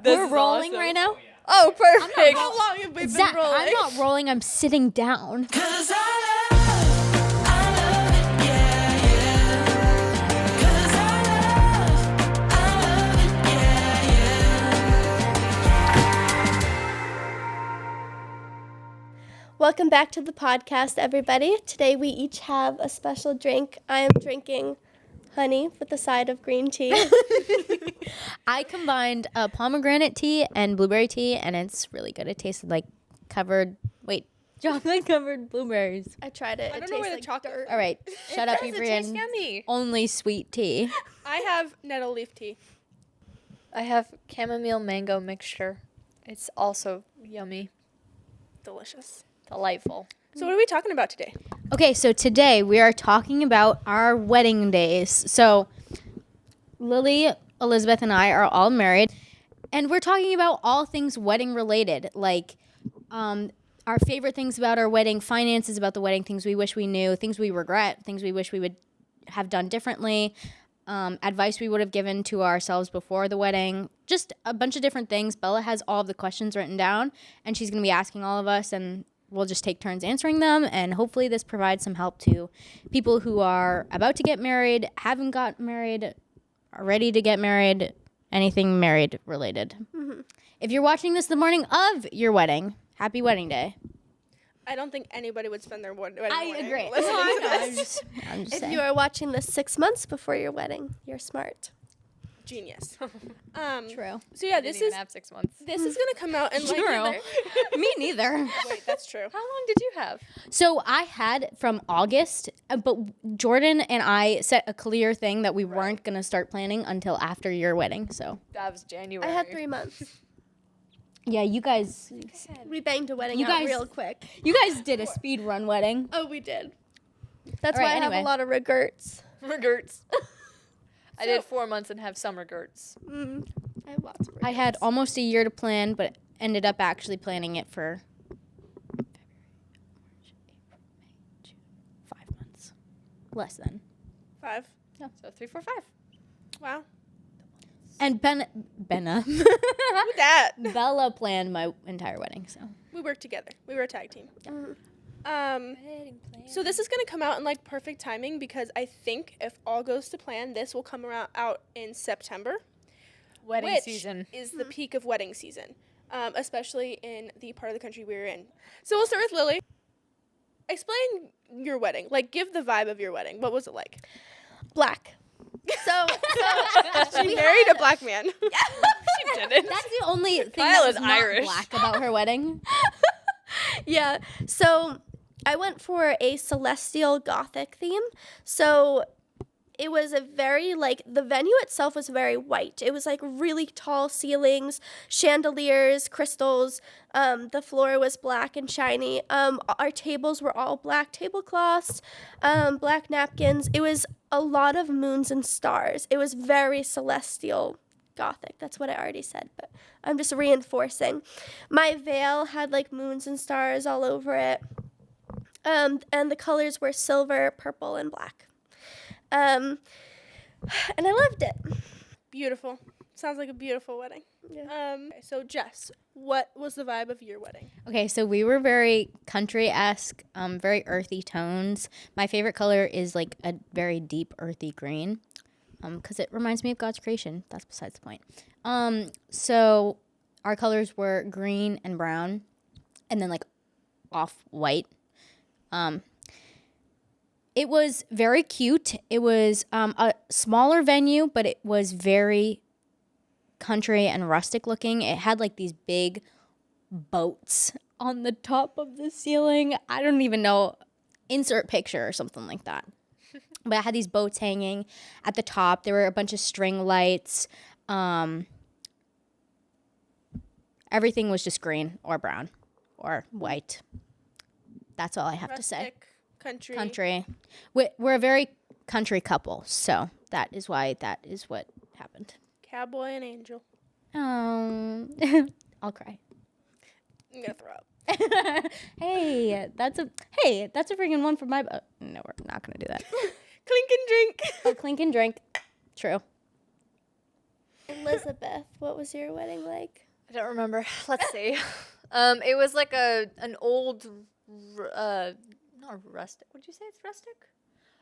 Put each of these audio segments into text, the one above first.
We're rolling right now. Oh, perfect. How long have we been Zach, rolling? I'm not rolling. I'm sitting down. Welcome back to the podcast, everybody. Today we each have a special drink. I am drinking honey with a side of green tea. I combined pomegranate tea and blueberry tea, and it's really good. It tasted like chocolate-covered blueberries. I tried it. I It don't know where tastes the like chocolate. dirt. All right, shut up, It tastes Adrian. yummy. Only sweet tea. I have nettle leaf tea. I have chamomile mango mixture. It's also yummy, Delicious. delightful. So what are we talking about today? Okay, so today we are talking about our wedding days. So Lily, Elizabeth, and I are all married, and we're talking about all things wedding related, like our favorite things about our wedding, finances about the wedding, things we wish we knew, things we regret, things we wish we would have done differently, advice we would have given to ourselves before the wedding, just a bunch of different things. Bella has all of the questions written down, and she's going to be asking all of us, and we'll just take turns answering them, and hopefully this provides some help to people who are about to get married, haven't got married, are ready to get married, anything married related. Mm-hmm. If you're watching this the morning of your wedding, happy wedding day. I don't think anybody would spend their wedding I morning agree. listening to I'm this. just If saying. you are watching this 6 months before your wedding, you're smart. Genius. True. So yeah, I this didn't even is have 6 months. gonna come out in like True. Me neither. Wait, that's true. How long did you have? So I had from August, but Jordan and I set a clear thing that we weren't going to start planning until after your wedding. So That was January. I had 3 months. yeah, you guys We banged a wedding You out guys- real quick. did a speed run wedding. Oh, we did. That's All why right, I have anyway. a lot of regrets. Regrets. I did 4 months and have some regrets. I have lots of regrets. I had almost a year to plan, but ended up actually planning it for February, March, April, May, June, 5 months. Less than. 5. So 3, 4, 5. Wow. And Benna. Who that? Bella planned my entire wedding, so. We worked together. We were a tag team. Mhm. So this is gonna come out in like perfect timing because I think if all goes to plan, this will come out in September. Wedding which season. is the peak of wedding season, especially in the part of the country we're in. So we'll start with Lily. Explain your wedding. Like, give the vibe of your wedding. What was it like? Black. So She married a black man. She didn't. That's the only thing Kyle that is was not Irish. black about her wedding. yeah. So I went for a celestial gothic theme. So it was a very, like, the venue itself was very white. It was like really tall ceilings, chandeliers, crystals. The floor was black and shiny. Our tables were all black tablecloths, black napkins. It was a lot of moons and stars. It was very celestial gothic. That's what I already said, but I'm just reinforcing. My veil had like moons and stars all over it. And the colors were silver, purple, and black. And I loved it. Beautiful. Sounds like a beautiful wedding. Yeah. So Jess, what was the vibe of your wedding? Okay, so we were very country-esque, very earthy tones. My favorite color is like a very deep earthy green, because it reminds me of God's creation. That's besides the point. So our colors were green and brown, and then like off-white. It was very cute. It was a smaller venue, but it was very country and rustic looking. It had like these big boats on the top of the ceiling. I don't even know. Insert picture or something like that. But it had these boats hanging at the top. There were a bunch of string lights. Everything was just green or brown or white. That's all I have to say. Rustic, country. Country. We're a very country couple, so that is why that is what happened. Cowboy and angel. I'll cry. I'm gonna throw up. hey, that's a freaking one for my. No, we're not gonna do that. Clink and drink. Oh, clink and drink. True. Elizabeth, what was your wedding like? I don't remember. Let's see. It was like an old, not rustic. Would you say it's rustic?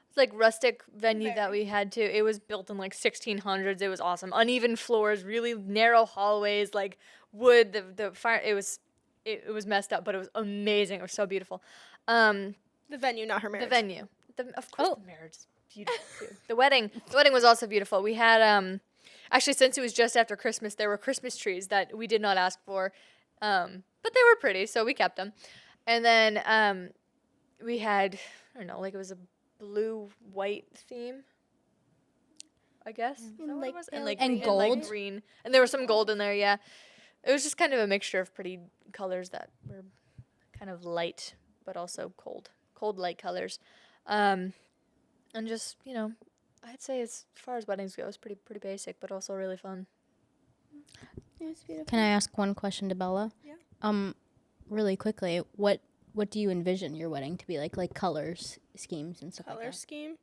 It's like rustic venue that we had too. It was built in like 1600s. It was awesome. Uneven floors, really narrow hallways, like wood. The fire. It was messed up, but it was amazing. It was so beautiful. The venue, not her marriage. The venue. Of course, the marriage is beautiful too. The wedding was also beautiful. We had actually, since it was just after Christmas, there were Christmas trees that we did not ask for, but they were pretty, so we kept them. And then we had, I don't know, like it was a blue-white theme, I guess. Is that what it was? and green, gold. and green, and there was some gold in there. Yeah, it was just kind of a mixture of pretty colors that were kind of light, but also cold light colors, and just I'd say as far as weddings go, it's pretty basic, but also really fun. It was beautiful. Can I ask one question to Bella? Yeah. Really quickly, what do you envision your wedding to be like colors, schemes, and stuff like Color that? scheme.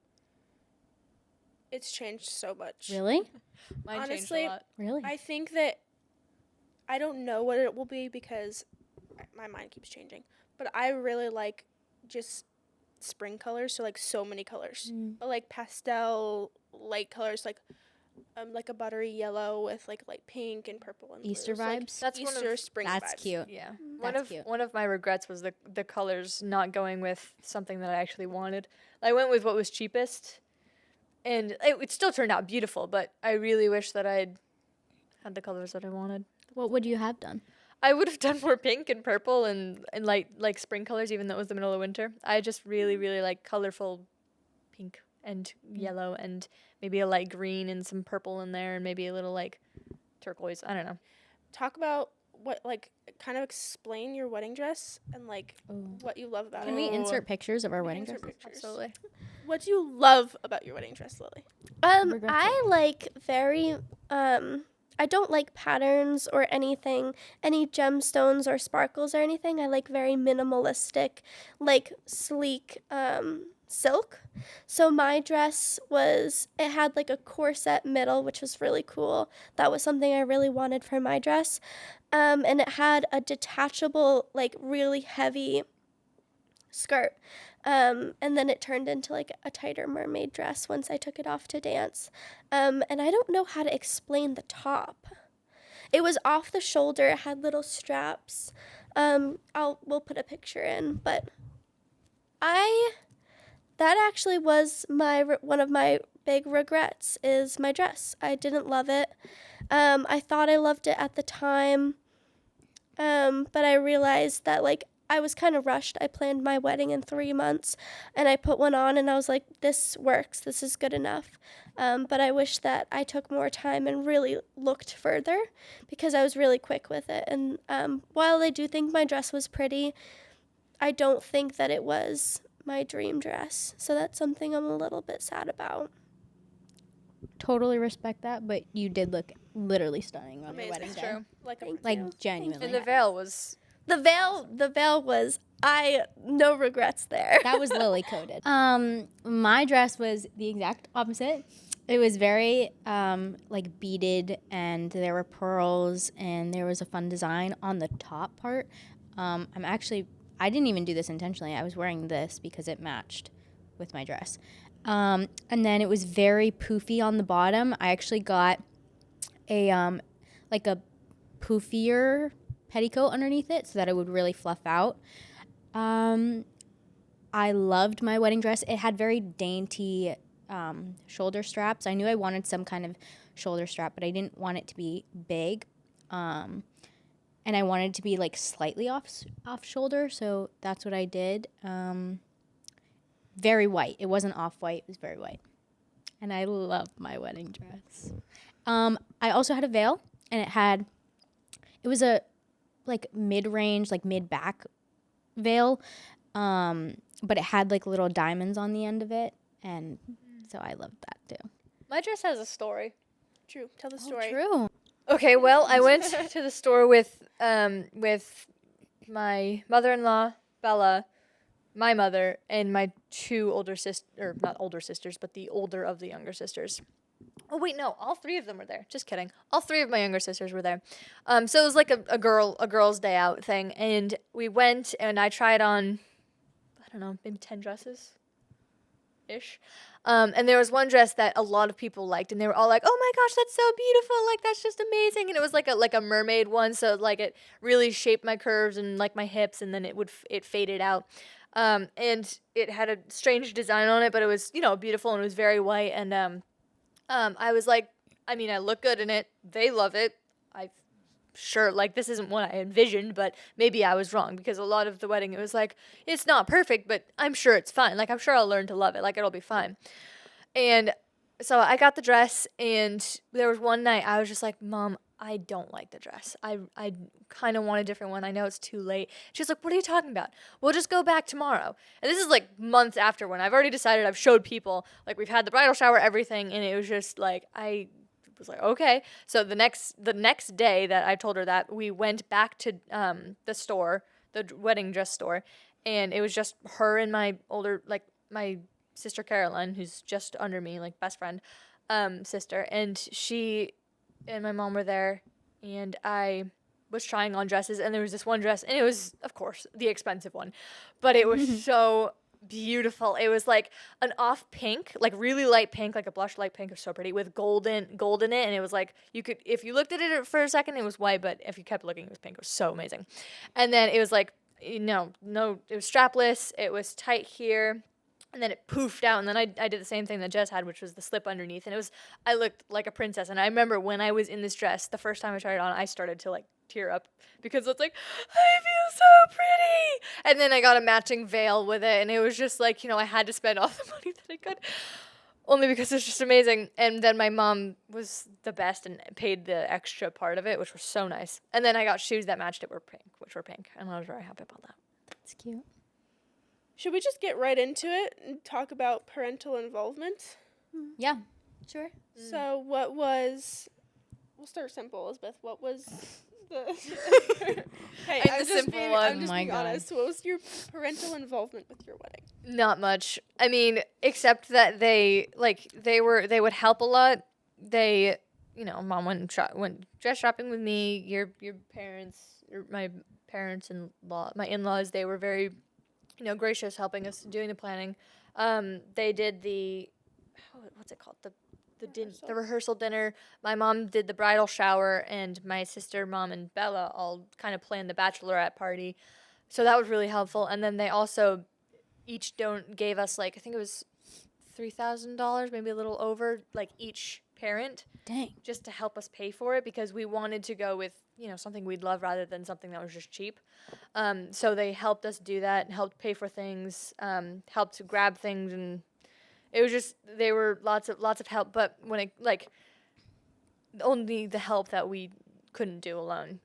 It's changed so much. Really? Mine changed Honestly, a lot. Really? I think that I don't know what it will be because my mind keeps changing. But I really like just spring colors, so like so many colors. But like pastel light colors, like a buttery yellow with like light pink and purple and Easter blue. So, like, vibes? That's one Easter of spring That's vibes. cute. yeah. That's cute. One of my regrets was the colors not going with something that I actually wanted. I went with what was cheapest, and it still turned out beautiful. But I really wish that I'd had the colors that I wanted. What would you have done? I would have done more pink and purple and light like spring colors, even though it was the middle of winter. I just really like colorful pink and yellow and maybe a light green and some purple in there and maybe a little like turquoise. I don't know. Talk about what kind of explain your wedding dress and like what you love about Can it. we insert pictures of our wedding insert dresses? pictures. Absolutely. What do you love about your wedding dress, Lily? Regret I like very I don't like patterns or anything, any gemstones or sparkles or anything. I like very minimalistic, like sleek silk. So my dress it had like a corset middle, which was really cool. That was something I really wanted for my dress. And it had a detachable, like really heavy skirt. And then it turned into like a tighter mermaid dress once I took it off to dance. And I don't know how to explain the top. It was off the shoulder, it had little straps. We'll put a picture in, but that actually was one of my big regrets is my dress. I didn't love it. I thought I loved it at the time, but I realized that like I was kind of rushed. I planned my wedding in 3 months, and I put one on, and I was like, this works. This is good enough. But I wish that I took more time and really looked further because I was really quick with it. And while I do think my dress was pretty, I don't think that it was my dream dress. So that's something I'm a little bit sad about. Totally respect that, but you did look literally stunning on your Amazing. wedding It's day. true. Like Thank you. Like genuinely. And the veil was The veil was, no regrets there. That was lily coated. My dress was the exact opposite. It was very like beaded, and there were pearls, and there was a fun design on the top part. I didn't even do this intentionally. I was wearing this because it matched with my dress. And then it was very poofy on the bottom. I actually got a like a poofier petticoat underneath it so that it would really fluff out. I loved my wedding dress. It had very dainty shoulder straps. I knew I wanted some kind of shoulder strap, but I didn't want it to be big. And I wanted it to be like slightly off shoulder, so that's what I did. Very white. It wasn't off-white. It was very white. And I loved my wedding dress. I also had a veil, and it was a like mid-range, like mid-back veil, but it had like little diamonds on the end of it, and so I loved that too. my dress has a story. True. Tell the story. True. Okay, well, I went to the store with my mother-in-law, Bella, my mother, and my two older sisters, or not older sisters, but the older of the younger sisters. Oh wait, no, all three of them were there. Just kidding. All three of my younger sisters were there. So it was like a girls' day out thing, and we went and I tried on, I don't know, maybe 10 dresses, ish. And there was one dress that a lot of people liked, and they were all like, "Oh my gosh, that's so beautiful! Like that's just amazing!" And it was like a mermaid one, so like it really shaped my curves and like my hips, and then it faded out. And it had a strange design on it, but it was beautiful and it was very white. And I was like, I mean, I look good in it. They love it. I sure like this isn't what I envisioned, but maybe I was wrong because a lot of the wedding it was like it's not perfect, but I'm sure it's fine. Like I'm sure I'll learn to love it. Like it'll be fine. And so I got the dress, and there was one night I was just like, Mom, I don't like the dress. I kind of want a different one. I know it's too late. She's like, what are you talking about? We'll just go back tomorrow. And this is like months after when I've already decided. I've showed people, like we've had the bridal shower, everything, and it was just like I was like, okay. So the next day that I told her that, we went back to the store, the wedding dress store, and it was just her and my sister Caroline, who's just under me, like best friend, sister, and she and my mom were there, and I was trying on dresses, and there was this one dress, and it was, of course, the expensive one, but it was so beautiful. It was like an off pink, like really light pink, like a blush light pink. It was so pretty with gold in it, and it was like you could, if you looked at it for a second, it was white, but if you kept looking, it was pink. It was so amazing. And then it was like no, it was strapless. It was tight here. And then it poofed out, and then I did the same thing that Jess had, which was the slip underneath, and I looked like a princess. And I remember when I was in this dress, the first time I tried it on, I started to like tear up because it's like, I feel so pretty. And then I got a matching veil with it, and it was just like, I had to spend all the money that I could, only because it's just amazing. And then my mom was the best and paid the extra part of it, which was so nice. And then I got shoes that matched it, which were pink, and I was very happy about that. It's cute. Should we just get right into it and talk about parental involvement? Yeah, sure. So we'll start simple, Elizabeth. What was the... Hey, I'm the simple one. I'm just being honest. What was your parental involvement with your wedding? Not much. I mean, except that they would help a lot. They, Mom went dress shopping with me. Your parents, or my parents-in-law, my in-laws, they were very gracious, helping us doing the planning. They did what's it called? The rehearsal dinner. My mom did the bridal shower, and my sister, mom, and Bella all kind of planned the bachelorette party. So that was really helpful. And then they also each gave us I think it was $3,000, maybe a little over, like each parent. Dang. Just to help us pay for it, because we wanted to go with something we'd love rather than something that was just cheap. So they helped us do that and helped pay for things, helped to grab things, and it was just, they were lots of help. But when it only the help that we couldn't do alone.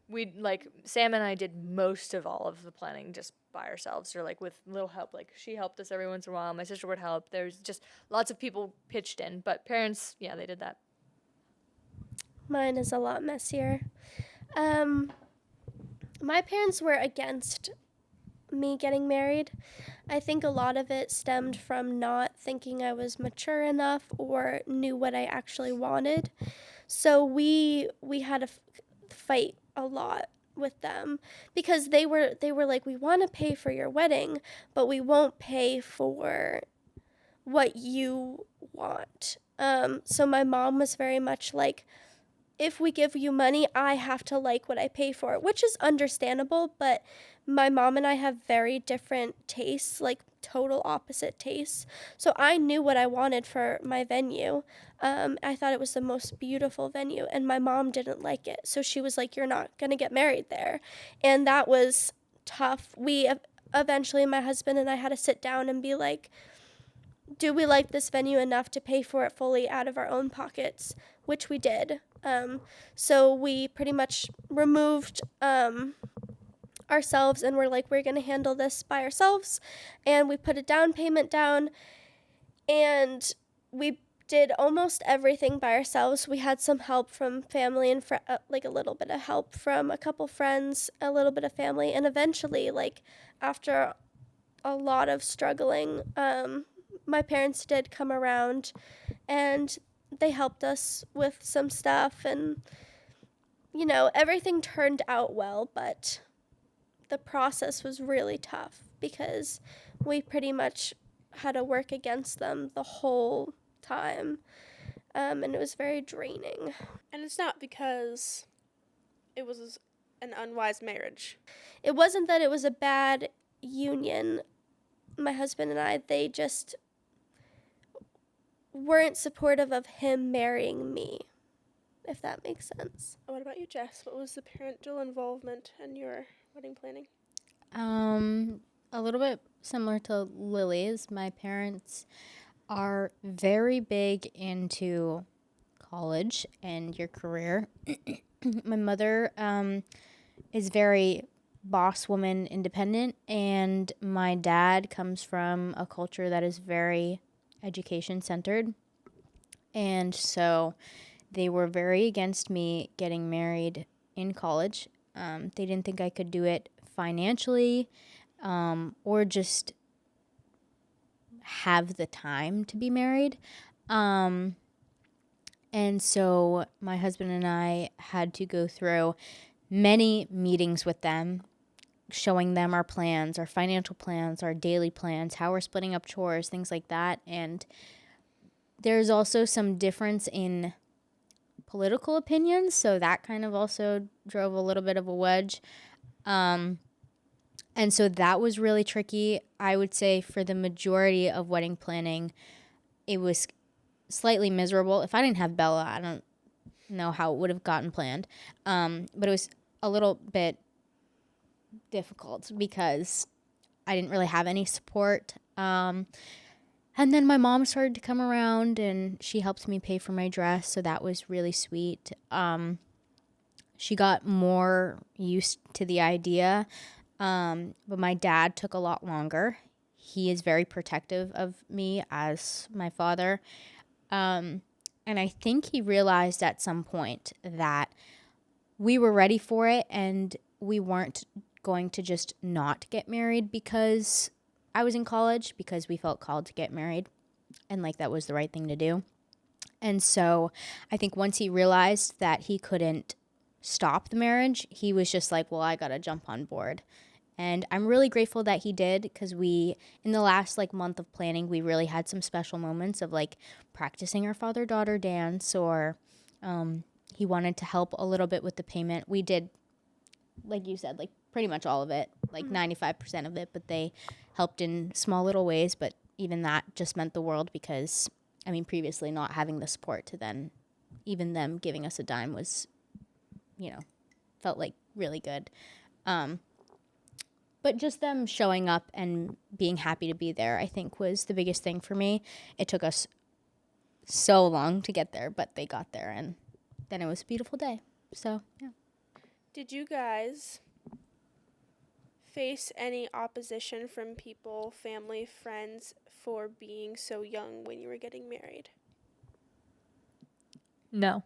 Sam and I did most of all of the planning just by ourselves, or with little help. She helped us every once in a while. My sister would help. There's just lots of people pitched in, but parents, yeah, they did that. Mine is a lot messier. My parents were against me getting married. I think a lot of it stemmed from not thinking I was mature enough or knew what I actually wanted. So we had to fight a lot with them, because they were like, we want to pay for your wedding, but we won't pay for what you want. So my mom was very much like, if we give you money, I have to like what I pay for, which is understandable, but my mom and I have very different tastes, total opposite tastes. So I knew what I wanted for my venue. I thought it was the most beautiful venue, and my mom didn't like it. So she was like, you're not going to get married there. And that was tough. We eventually, my husband and I had to sit down and be like, do we like this venue enough to pay for it fully out of our own pockets? Which we did. So we pretty much removed ourselves, and we're like, we're going to handle this by ourselves. And we put a down payment down, and we did almost everything by ourselves. We had some help from family and a little bit of help from a couple friends, a little bit of family. And eventually, after a lot of struggling, my parents did come around, and they helped us with some stuff, and you know, everything turned out well, but the process was really tough because we pretty much had to work against them the whole time, and it was very draining. And it's not because it was an unwise marriage. It wasn't that it was a bad union. My husband and I, they just weren't supportive of him marrying me, if that makes sense. What about you, Jess? What was the parental involvement in your wedding planning? A little bit similar to Lily's. My parents are very big into college and your career. My mother is very boss woman independent, and my dad comes from a culture that is very education centered. And so they were very against me getting married in college. They didn't think I could do it financially, or just have the time to be married. And so my husband and I had to go through many meetings with them, showing them our plans, our financial plans, our daily plans, how we're splitting up chores, things like that. And there's also some difference in political opinions, so that kind of also drove a little bit of a wedge. And so that was really tricky. I would say for the majority of wedding planning, it was slightly miserable. If I didn't have Bella, I don't know how it would have gotten planned. But it was a little bit difficult because I didn't really have any support. And then my mom started to come around, and she helped me pay for my dress, so that was really sweet. She got more used to the idea, but my dad took a lot longer. He is very protective of me as my father. And I think he realized at some point that we were ready for it, and we weren't going to just not get married because I was in college, because we felt called to get married, and like that was the right thing to do. And so I think once he realized that he couldn't stop the marriage, he was just like, well, I gotta jump on board. And I'm really grateful that he did, because we, in the last like month of planning, we really had some special moments of like practicing our father-daughter dance, or he wanted to help a little bit with the payment. We did, like you said, like pretty much all of it, like 95% of it, but they helped in small little ways. But even that just meant the world, because I mean, previously not having the support to then even them giving us a dime was, you know, felt like really good. But just them showing up and being happy to be there, I think, was the biggest thing for me. It took us so long to get there, but they got there, and then it was a beautiful day. So, yeah. Did you guys face any opposition from people, family, friends, for being so young when you were getting married? No.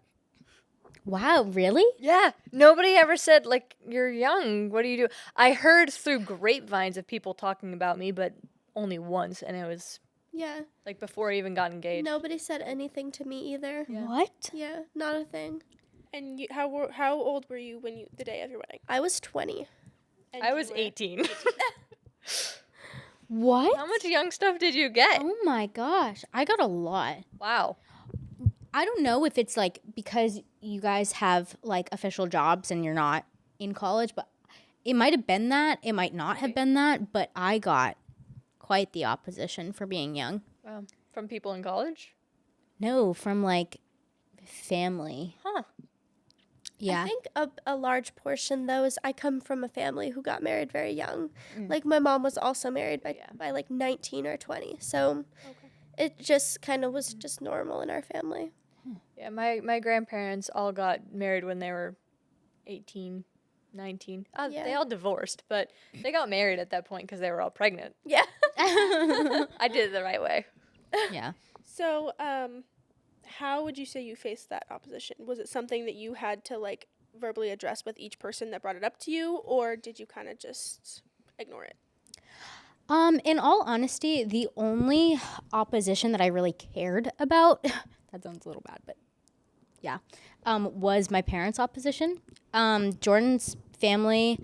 Wow, really? Yeah. Nobody ever said, like, you're young. What do you do? I heard through grapevines of people talking about me, but only once. And it was, Yeah. like, before I even got engaged. Nobody said anything to me either. Yeah. What? Yeah, not a thing. And you, how old were you when the day of your wedding? I was 20. And I you was were- 18. What? How much young stuff did you get? Oh my gosh, I got a lot. Wow. I don't know if it's like because you guys have like official jobs and you're not in college, but it might have been that. It might not have been that, but I got quite the opposition for being young. From people in college? No, from like family. Huh. Yeah. I think a large portion, though, is I come from a family who got married very young. Like, my mom was also married by like 19 or 20. So it just kind of was just normal in our family. Yeah, my grandparents all got married when they were 18, 19. Yeah. They all divorced, but they got married at that point because they were all pregnant. Yeah. I did it the right way. Yeah. So, how would you say you faced that opposition? Was it something that you had to like verbally address with each person that brought it up to you, or did you kind of just ignore it? In all honesty, the only opposition that I really cared about that sounds a little bad, but yeah, was my parents' opposition. Jordan's family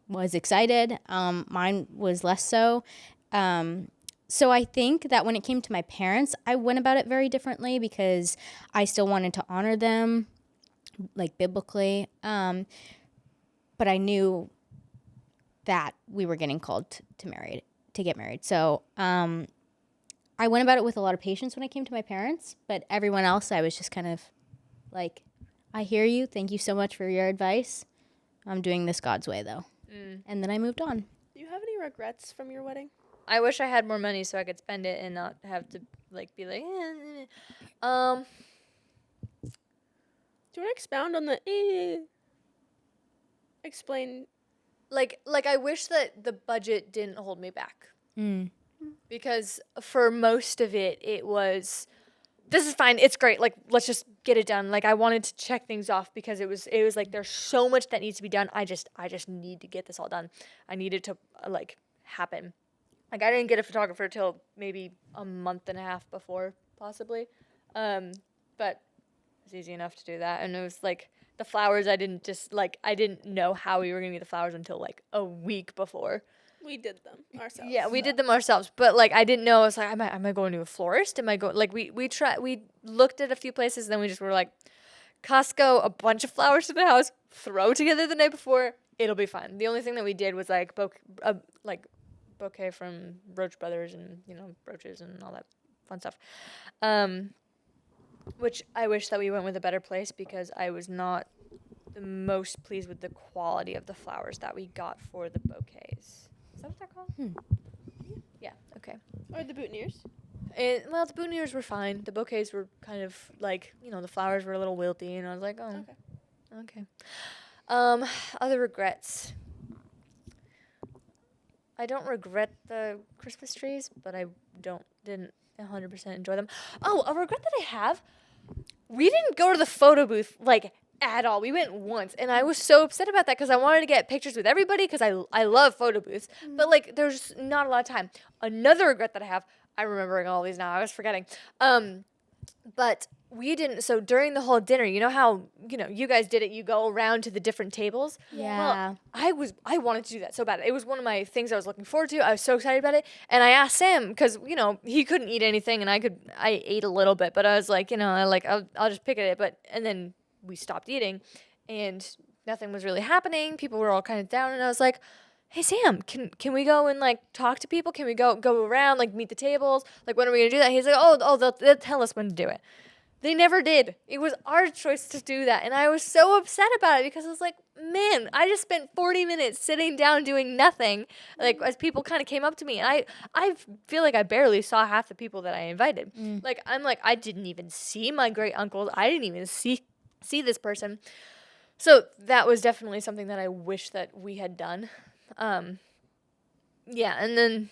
was excited. Mine was less so. So I think that when it came to my parents, I went about it very differently because I still wanted to honor them, like biblically. But I knew that we were getting called to get married. So I went about it with a lot of patience when it came to my parents, but everyone else, I was just kind of like, I hear you. Thank you so much for your advice. I'm doing this God's way, though. And then I moved on. Do you have any regrets from your wedding? I wish I had more money so I could spend it and not have to like be like. Do you want to expound on the? Explain. Like I wish that the budget didn't hold me back. Because for most of it was, this is fine, it's great, like let's just get it done. Like I wanted to check things off because it was like there's so much that needs to be done. I just need to get this all done. I need it to like happen. Like I didn't get a photographer till maybe a month and a half before, possibly. But it was easy enough to do that. And it was like the flowers, I didn't know how we were gonna get the flowers until like a week before. We did them ourselves. Yeah, we did them ourselves, but like I didn't know. I was like, am I going to a florist? Am I going like we looked at a few places, and then we just were like, Costco, a bunch of flowers to the house, throw together the night before, it'll be fine. The only thing that we did was like bouquet from Roach Brothers and brooches and all that fun stuff. Which I wish that we went with a better place because I was not the most pleased with the quality of the flowers that we got for the bouquets. Is that what they're called? Yeah, okay. Or the boutonnieres. Well, the boutonnieres were fine. The bouquets were kind of like, the flowers were a little wilty, and I was like, oh, okay. Other regrets. I don't regret the Christmas trees, but I didn't 100% enjoy them. Oh, a regret that I have, we didn't go to the photo booth, like, at all. We went once, and I was so upset about that because I wanted to get pictures with everybody because I love photo booths, but like there's not a lot of time. Another regret that I have, I'm remembering all these now, I was forgetting, but we didn't. So during the whole dinner, you know how you guys did it, you go around to the different tables. Yeah. Well, I wanted to do that so bad. It was one of my things I was looking forward to. I was so excited about it, and I asked Sam because he couldn't eat anything, and I ate a little bit, but I was like, I'll just pick at it, and then we stopped eating and nothing was really happening. People were all kind of down, and I was like, hey Sam, can we go and like talk to people? Can we go around, like meet the tables? Like when are we gonna do that? He's like, oh they'll tell us when to do it. They never did. It was our choice to do that, and I was so upset about it because I was like, man, I just spent 40 minutes sitting down doing nothing, like as people kind of came up to me, and I feel like I barely saw half the people that I invited. Like I didn't even see my great uncles. I didn't even see this person. So that was definitely something that I wish that we had done. Yeah, and then,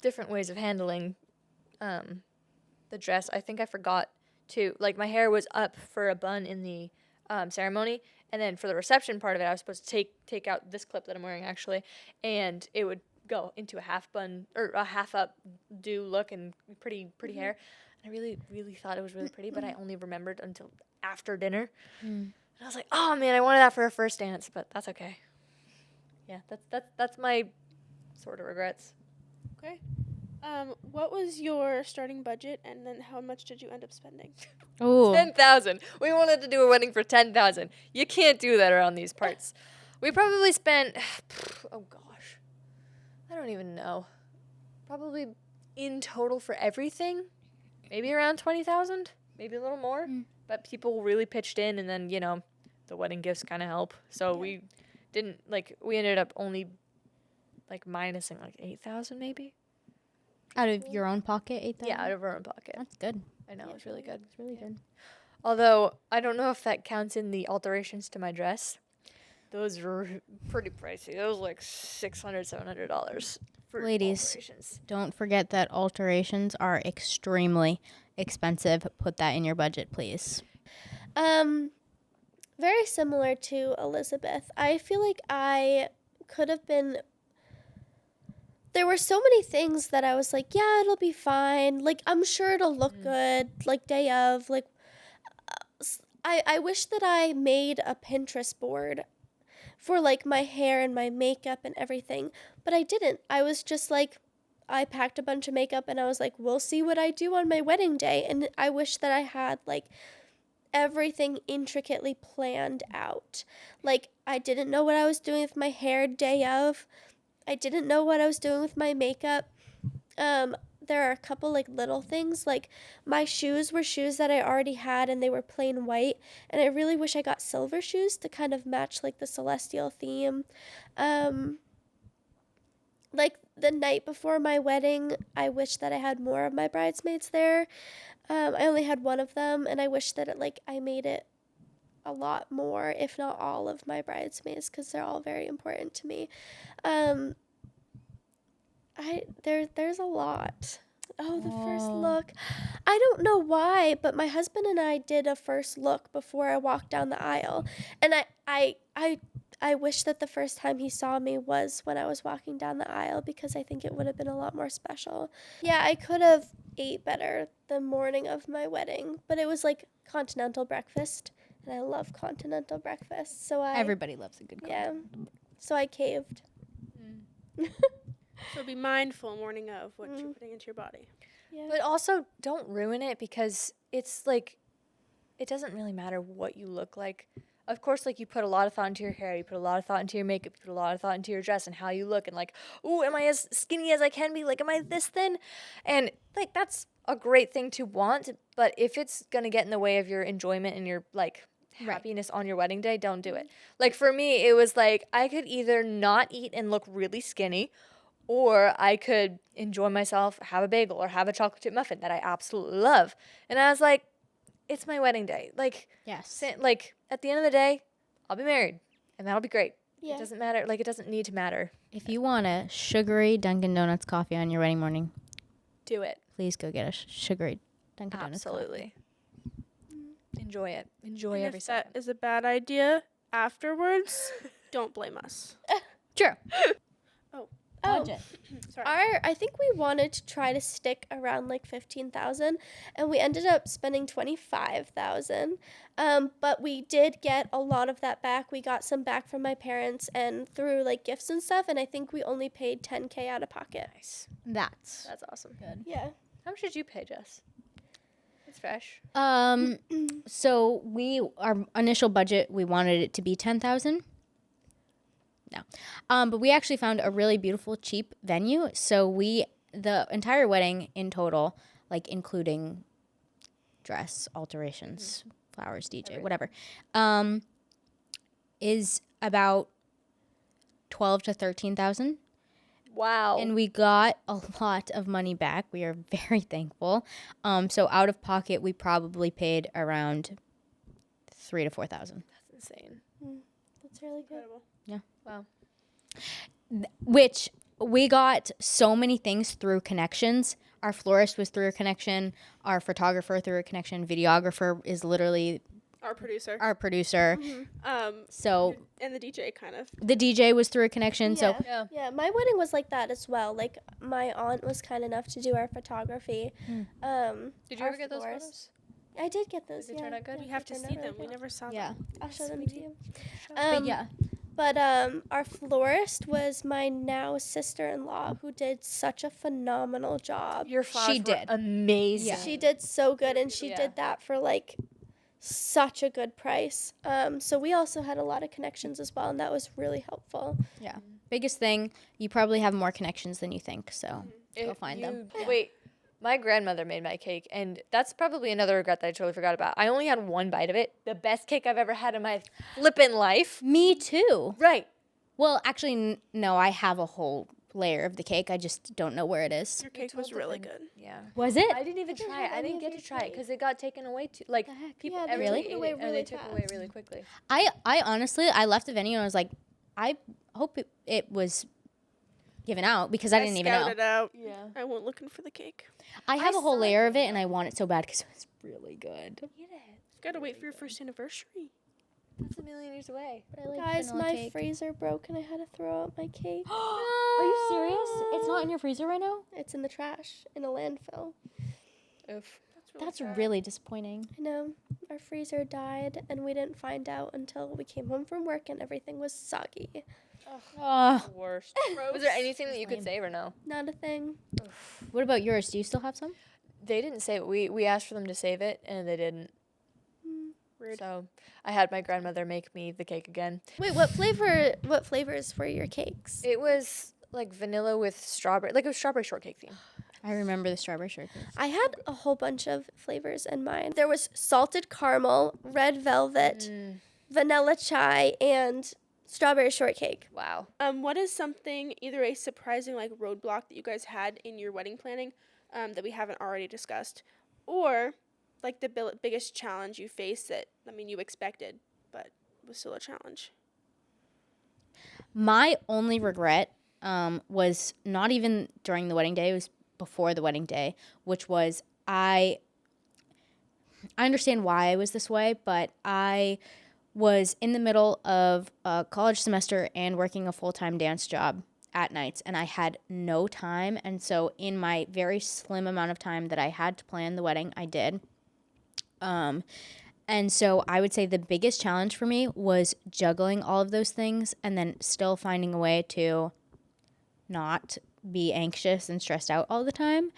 different ways of handling the dress. I think I forgot to, like, my hair was up for a bun in the ceremony, and then for the reception part of it, I was supposed to take out this clip that I'm wearing, actually, and it would go into a half bun, or a half up do look, and pretty hair. And I really, really thought it was really pretty, but I only remembered until after dinner. And I was like, oh man, I wanted that for a first dance, but that's okay. Yeah, that's my sort of regrets. Okay. What was your starting budget, and then how much did you end up spending? Oh. 10,000. We wanted to do a wedding for 10,000. You can't do that around these parts. We probably spent, oh gosh, I don't even know. Probably in total for everything, maybe around 20,000, maybe a little more. But people really pitched in, and then the wedding gifts kind of help. So we didn't we ended up only minusing 8,000 maybe. Out of your own pocket, 8,000? Yeah, out of our own pocket. That's good. I know, it's really good. It's really good. Although, I don't know if that counts in the alterations to my dress. Those were pretty pricey. Those were $600, $700 for Ladies, alterations. Don't forget that alterations are extremely expensive. Put that in your budget, please. Very similar to Elizabeth. I feel like I could have been there were so many things that I was like, yeah, it'll be fine. Like, I'm sure it'll look good. Like, day of. Like, I wish that I made a Pinterest board for, like, my hair and my makeup and everything. But I didn't. I was just like, I packed a bunch of makeup and I was like, we'll see what I do on my wedding day. And I wish that I had, like, everything intricately planned out. Like, I didn't know what I was doing with my hair day of. I didn't know what I was doing with my makeup. There are a couple, like, little things. Like, my shoes were shoes that I already had and they were plain white. And I really wish I got silver shoes to kind of match, like, the celestial theme. Like, the night before my wedding, I wish that I had more of my bridesmaids there. I only had one of them, and I wish that I made it a lot more, if not all of my bridesmaids, because they're all very important to me. There's a lot. Oh, the first look. I don't know why, but my husband and I did a first look before I walked down the aisle, and I wish that the first time he saw me was when I was walking down the aisle, because I think it would have been a lot more special. Yeah, I could have ate better the morning of my wedding, but it was like continental breakfast, and I love continental breakfast. So Everybody loves a good yeah, so I caved. So be mindful morning of what you're putting into your body. Yeah. But also, don't ruin it, because it's like, it doesn't really matter what you look like. Of course, like, you put a lot of thought into your hair, you put a lot of thought into your makeup, you put a lot of thought into your dress and how you look, and like, ooh, am I as skinny as I can be? Like, am I this thin? And like, that's a great thing to want, but if it's gonna get in the way of your enjoyment and your like happiness on your wedding day, don't do it. Like, for me, it was like, I could either not eat and look really skinny, or I could enjoy myself, have a bagel or have a chocolate chip muffin that I absolutely love. And I was like, it's my wedding day. Like, Yes. like, at the end of the day, I'll be married, and that'll be great. Yeah. It doesn't matter. Like, it doesn't need to matter. If you want a sugary Dunkin' Donuts coffee on your wedding morning, Do it. please go get a sugary Dunkin' Donuts coffee. Absolutely. Enjoy it. Enjoy And every if that second. is a bad idea afterwards, don't blame us. True. Oh, Budget. Sorry. I think we wanted to try to stick around like 15,000, and we ended up spending 25,000. But we did get a lot of that back. We got some back from my parents and through like gifts and stuff, and I think we only paid 10K out of pocket. Nice. That's That's awesome. good. Yeah. How much did you pay, Jess? It's fresh. So our initial budget, we wanted it to be 10,000. No. But we actually found a really beautiful, cheap venue. So the entire wedding in total, like including dress, alterations, flowers, DJ, whatever, is about 12 to 13,000. Wow. And we got a lot of money back. We are very thankful. So out of pocket, we probably paid around 3,000 to 4,000. That's insane. That's really good. Incredible. Wow. Which we got so many things through connections. Our florist was through a connection. Our photographer through a connection. Videographer is literally Our producer. our producer. So And the DJ kind of. the DJ was through a connection. So Yeah. Yeah, my wedding was like that as well. Like, my aunt was kind enough to do our photography. Did you Our ever get those florist- photos? I did get those. Did they yeah. turn out good? Yeah, We have they to turned see out them. really We good. never saw yeah. them. I'll show them to you. But yeah. But our florist was my now sister-in-law, who did such a phenomenal job. Your flowers were did. amazing. Yeah. She did so good, and she Yeah. did that for like such a good price. So we also had a lot of connections as well, and that was really helpful. Yeah. Biggest thing, you probably have more connections than you think. So go find them. Wait, my grandmother made my cake, and that's probably another regret that I totally forgot about. I only had one bite of it. The best cake I've ever had in my flippin' life. Me too. Right. Well, actually, no, I have a whole layer of the cake. I just don't know where it is. Your cake was really good. Yeah. Was it? I didn't even try it. I any didn't of get your to try it cake. because it got taken away too. Like, people, Yeah, they everybody took it ate away it, and really they took it away fast. really quickly. I honestly, I left the venue and I was like, I hope it was given out because I didn't even know. scouted out. Yeah. I went looking for the cake. I have a whole saw layer it. of it and I want it so bad because it was really good. Gotta wait for your first anniversary. That's a million years away. Guys, my freezer broke, and I had to throw out my cake. Are Are you serious? It's not in your freezer right now? It's in the trash in a landfill. Oof. That's really disappointing. I know. Our freezer died, and we didn't find out until we came home from work, and everything was soggy. Oh. Worst. Was there anything that you could save or no? Not a thing. What about yours? Do you still have some? They didn't save it. We asked for them to save it, and they didn't. Rude. So I had my grandmother make me the cake again. Wait, what flavors were your cakes? It was like vanilla with strawberry, like a strawberry shortcake theme. I remember the strawberry shortcake. I had a whole bunch of flavors in mine. There was salted caramel, red velvet, vanilla chai, and strawberry shortcake. Wow. What is something, either a surprising like roadblock that you guys had in your wedding planning that we haven't already discussed, or like the biggest challenge you faced that, I mean, you expected, but was still a challenge? My only regret was not even during the wedding day. It was before the wedding day, which was I understand why I was this way, but I was in the middle of a college semester and working a full-time dance job at nights, and I had no time. And so in my very slim amount of time that I had to plan the wedding, I did. And so I would say the biggest challenge for me was juggling all of those things and then still finding a way to not be anxious and stressed out all the time.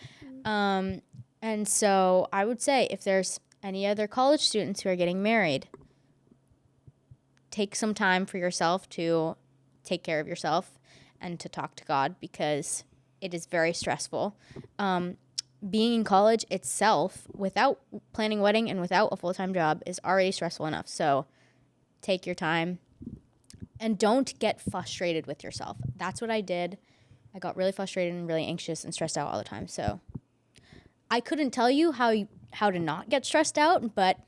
And so I would say if there's any other college students who are getting married, take some time for yourself to take care of yourself and to talk to God, because it is very stressful. Being in college itself, without planning a wedding and without a full-time job, is already stressful enough. So take your time and don't get frustrated with yourself. That's what I did. I got really frustrated and really anxious and stressed out all the time. So I couldn't tell you how to not get stressed out, but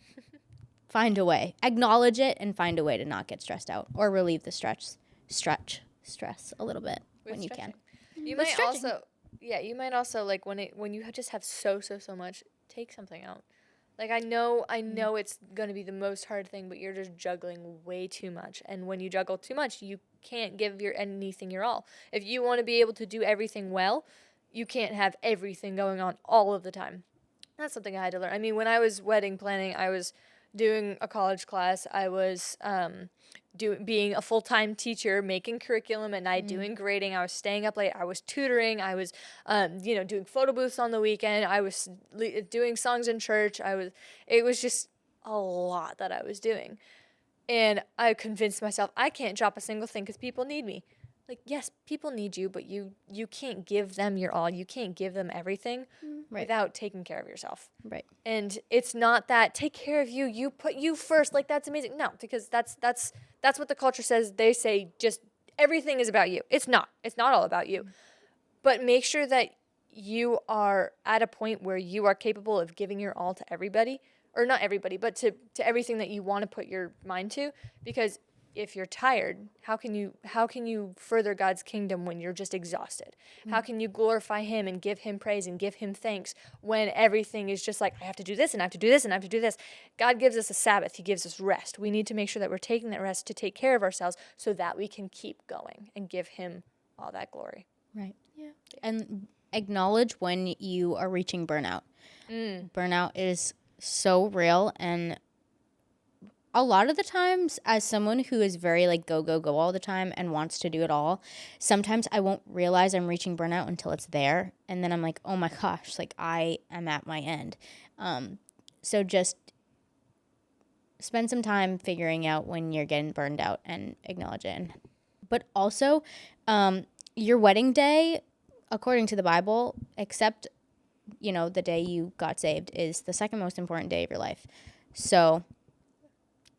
find a way. Acknowledge it and find a way to not get stressed out or relieve the stress a little bit when you can. You With might stretching. also, you might also like when you just have so much, take something out. Like I know it's going to be the most hard thing, but you're just juggling way too much. And when you juggle too much, you can't give anything your all. If you want to be able to do everything well, you can't have everything going on all of the time. That's something I had to learn. I mean, when I was wedding planning, I was doing a college class. I was being a full-time teacher, making curriculum at night, doing grading. I was staying up late. I was tutoring. I was, doing photo booths on the weekend. I was doing songs in church. It was just a lot that I was doing. And I convinced myself I can't drop a single thing because people need me. Like, yes, people need you, but you can't give them your all. You can't give them everything without taking care of yourself. Right. And it's not that take care of you, you put you first, like that's amazing. No, because that's what the culture says. They say just everything is about you. It's not. It's not all about you. But make sure that you are at a point where you are capable of giving your all to everybody, or not everybody, but to everything that you want to put your mind to, because if you're tired, how can you further God's kingdom when you're just exhausted? How can you glorify him and give him praise and give him thanks when everything is just like, I have to do this and I have to do this and I have to do this? God gives us a Sabbath. He gives us rest. We need to make sure that we're taking that rest to take care of ourselves so that we can keep going and give him all that glory. Right. Yeah. And acknowledge when you are reaching burnout. Burnout is so real, and a lot of the times, as someone who is very like go all the time and wants to do it all, sometimes I won't realize I'm reaching burnout until it's there, and then I'm like, oh my gosh, like I am at my end. So just spend some time figuring out when you're getting burned out and acknowledge it. But also, your wedding day, according to the Bible, except the day you got saved, is the second most important day of your life. So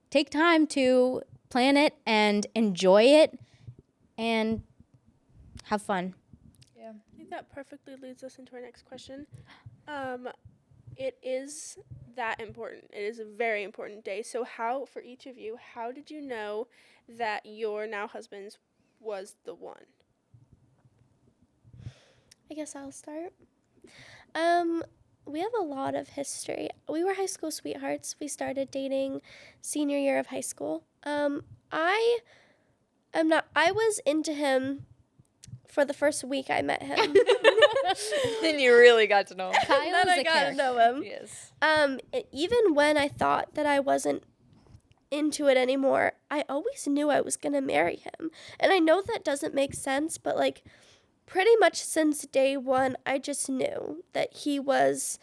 take time to plan it and enjoy it and have fun. I think that perfectly leads us into our next question. It is that important. It is a very important day. So for each of you, how did you know that your now husband's was the one? I guess I'll start. We have a lot of history. We were high school sweethearts. We started dating senior year of high school. I was into him for the first week I met him. Then you really got to know him. Kyle Then is I a got to character. know him. Yes. Even when I thought that I wasn't into it anymore, I always knew I was going to marry him. And I know that doesn't make sense, but like pretty much since day one, I just knew that he was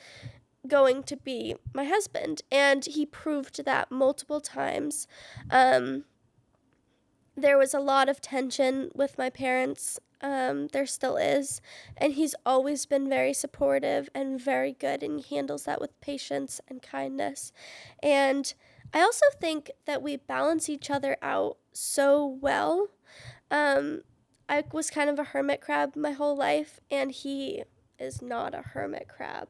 going to be my husband. And he proved that multiple times. There was a lot of tension with my parents. There still is. And he's always been very supportive and very good, and he handles that with patience and kindness. And I also think that we balance each other out so well. I was kind of a hermit crab my whole life, and he is not a hermit crab.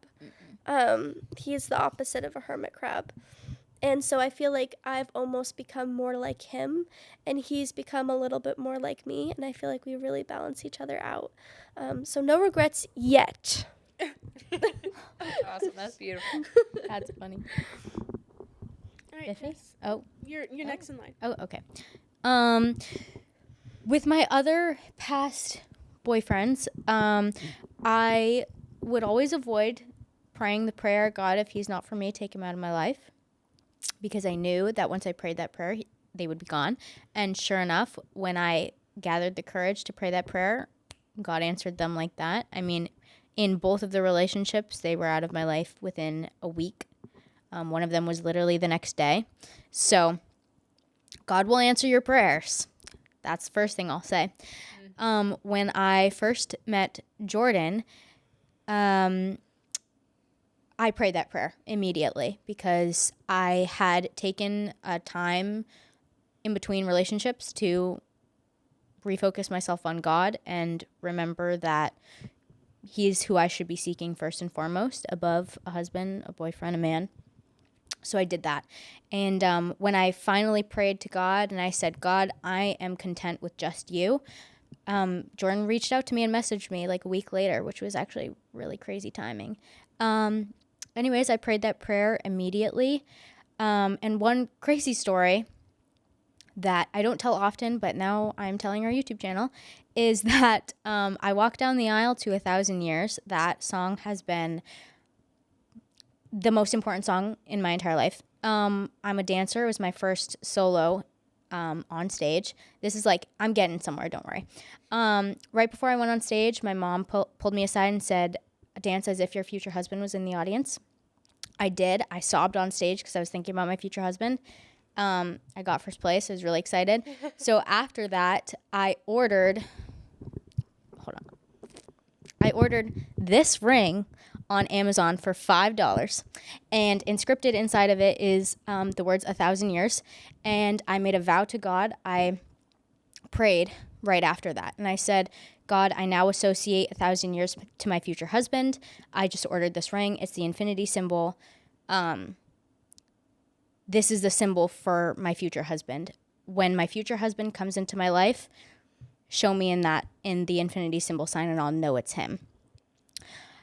He is the opposite of a hermit crab. And so I feel like I've almost become more like him, and he's become a little bit more like me, and I feel like we really balance each other out. So no regrets yet. Awesome. That's beautiful. That's funny. All right, Biffy? Jess, Oh, you're next in line. oh, okay. With my other past boyfriends, I would always avoid praying the prayer, God, if he's not for me, take him out of my life, because I knew that once I prayed that prayer, they would be gone. And sure enough, when I gathered the courage to pray that prayer, God answered them like that. I mean, in both of the relationships, they were out of my life within a week. One of them was literally the next day. So God will answer your prayers. That's the first thing I'll say. When I first met Jordan, I prayed that prayer immediately because I had taken a time in between relationships to refocus myself on God and remember that he's who I should be seeking first and foremost above a husband, a boyfriend, a man. So I did that. And when I finally prayed to God and I said, God, I am content with just you, Jordan reached out to me and messaged me like a week later, which was actually really crazy timing. Anyways, I prayed that prayer immediately. And one crazy story that I don't tell often, but now I'm telling our YouTube channel, is that I walked down the aisle to 1,000 Years. That song has been the most important song in my entire life. I'm a dancer. It was my first solo on stage. This is like, I'm getting somewhere, don't worry. Right before I went on stage, my mom pulled me aside and said, dance as if your future husband was in the audience. I did. I sobbed on stage because I was thinking about my future husband. I got first place. I was really excited. So after that, I ordered this ring on Amazon for $5, and inscripted inside of it is the words 1,000 years. And I made a vow to God. I prayed right after that, and I said, God, I now associate 1,000 years to my future husband. I just ordered this ring. It's the infinity symbol. This is the symbol for my future husband. When my future husband comes into my life, show me in the infinity symbol sign, and I'll know it's him.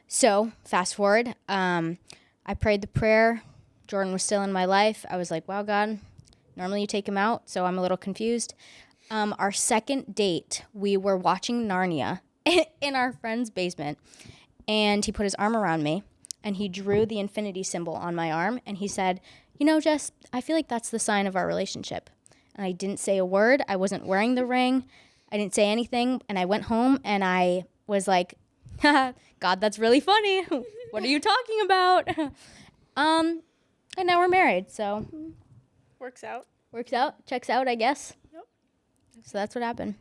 So fast forward, I prayed the prayer. Jordan was still in my life. I was like, wow, God, normally you take him out, so I'm a little confused. Our second date, we were watching Narnia in our friend's basement, and he put his arm around me, and he drew the infinity symbol on my arm, and he said, you know, Jess, I feel like that's the sign of our relationship. And I didn't say a word. I wasn't wearing the ring. I didn't say anything, and I went home, and I was like, God, that's really funny. What are you talking about? And now we're married, so Works out. works out, checks out, I guess. Yep. So that's what happened,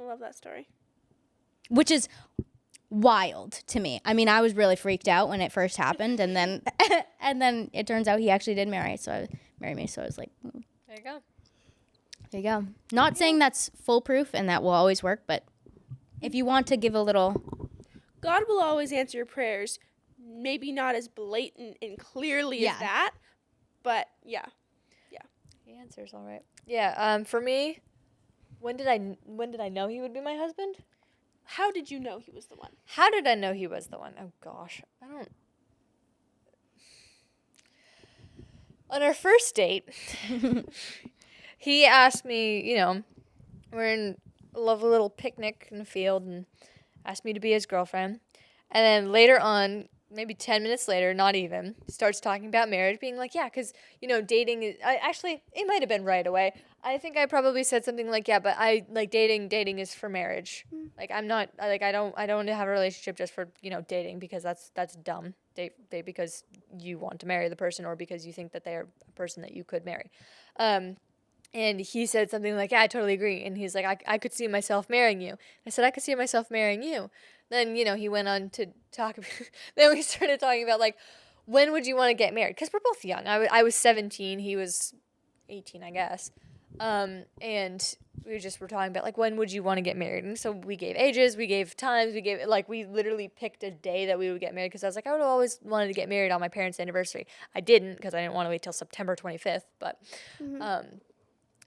I love that story. which is wild to me. I mean, I was really freaked out when it first happened, and then and then it turns out he actually did marry me. So I was like, There you go. there you go. Not saying that's foolproof and that will always work, but if you want to give a little, God will always answer your prayers. Maybe not as blatant and clearly Yeah. as that, but yeah. He answers all right. Yeah. For me, when did I know he would be my husband? How did you know he was the one? How did I know he was the one? Oh gosh, I don't. On our first date, he asked me, we're in a lovely little picnic in the field and asked me to be his girlfriend. And then later on, maybe 10 minutes later, not even, starts talking about marriage, being like, yeah, because, dating is, actually, it might have been right away. I think I probably said something like, yeah, but I, like, dating is for marriage. Like, I'm not, like, I don't have a relationship just for, dating, because that's dumb. Date because you want to marry the person or because you think that they're a person that you could marry. And he said something like, yeah, I totally agree. And he's like, I could see myself marrying you. I said, I could see myself marrying you. Then, he went on to talk. Then we started talking about, like, when would you want to get married? Because we're both young. I was 17. He was 18, I guess. And we just were talking about, like, when would you want to get married? And so we gave ages, we gave times, we literally picked a day that we would get married. Because I was like, I would have always wanted to get married on my parents' anniversary. I didn't, because I didn't want to wait till September 25th. But,